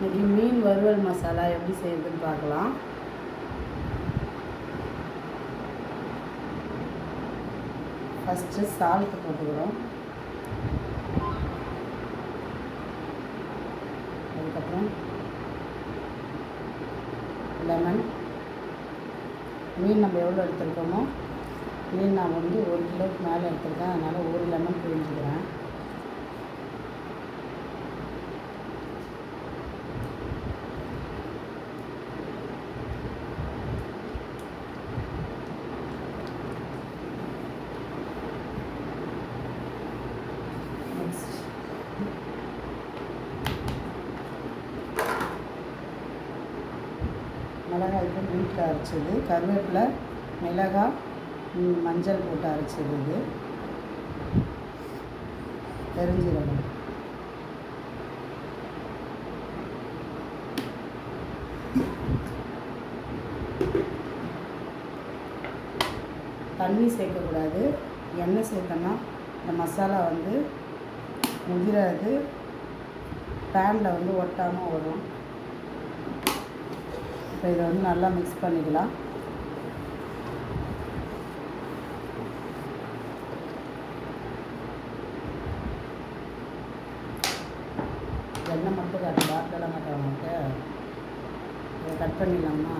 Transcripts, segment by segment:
இன்றைக்கி மீன் வறுவல் மசாலா எப்படி செய்யுதுன்னு பார்க்கலாம். ஃபஸ்ட்டு சால்ட்டு போட்டுக்கிறோம். அதுக்கப்புறம் லெமன். மீன் நம்ம எவ்வளோ எடுத்துருக்கோமோ, மீன் நான் 1 கிலோவுக்கு மேலே எடுத்துருக்கேன், அதனால் 1 லெமன் பிழிஞ்சுக்கிறேன். மிளகாய் வீட்டில் அரைச்சது, கருவேப்பிலை, மிளகாய், மஞ்சள் போட்டு அரைச்சது, இது பெருஞ்சீரகம். தண்ணி சேர்க்கக்கூடாது, எண்ணெய் சேர்த்தோன்னா இந்த மசாலா முதிராது, பேனில் ஒட்டாமல் வரும். இப்போ இதை நல்லா மிக்ஸ் பண்ணிக்கலாம். எண்ணெய் மட்டும் பாட்டிலெலாம் காட்டுவாங்க, இதை கட் பண்ணிடலாமா?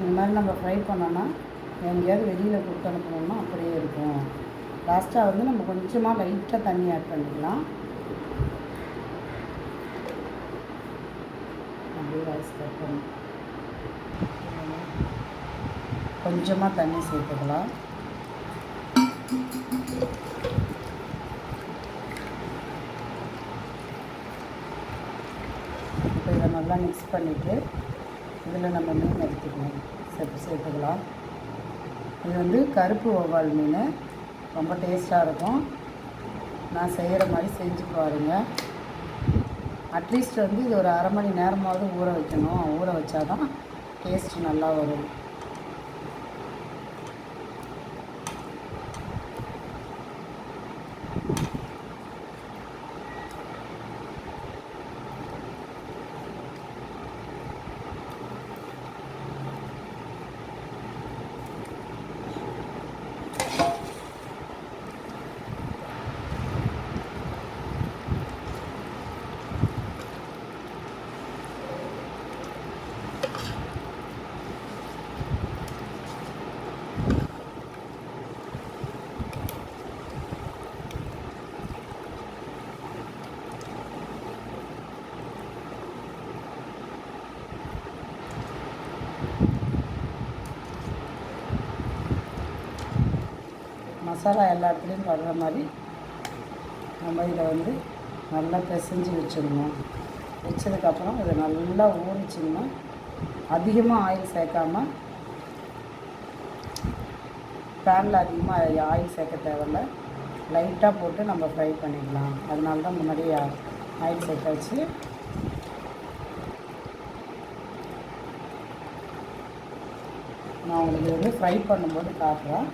இந்த மாதிரி நம்ம ஃப்ரை பண்ணோன்னா எங்கேயாவது வெளியில் கொடுத்து அனுப்பணும்னா அப்படியே இருக்கும். லாஸ்ட்டாக நம்ம கொஞ்சமாக லைட்டாக தண்ணி ஆட் பண்ணிக்கலாம். அப்படியே ரைஸ் கட் பண்ணி கொஞ்சமாக தண்ணி சேர்த்துக்கலாம். இப்போ இதை நல்லா மிக்ஸ் பண்ணிவிட்டு இதில் நம்ம மீன் எடுத்துக்கணும், சேர்த்துக்கலாம். இது கருப்பு வவ்வால் மீன், ரொம்ப டேஸ்ட்டாக இருக்கும். நான் செய்கிற மாதிரி செஞ்சு பாருங்கள். அட்லீஸ்ட் இது ஒரு அரை மணி நேரமாவது ஊற வைக்கணும். ஊற வச்சா தான் டேஸ்ட்டு நல்லா வரும். மசாலா எல்லா இடத்துலையும் படுற மாதிரி நம்ம இதை நல்லா பிசைஞ்சு வச்சிடணும். வச்சதுக்கப்புறம் இதை நல்லா ஊறிச்சிடணும். அதிகமாக ஆயில் சேர்க்காமல், பேனில் அதிகமாக ஆயில் சேர்க்க தேவையில்ல, லைட்டாக போட்டு நம்ம ஃப்ரை பண்ணிக்கலாம். அதனால தான் முன்னாடி ஆயில் சேர்க்க வச்சு நான் உங்களுக்கு ஃப்ரை பண்ணும்போது காட்டுறேன்.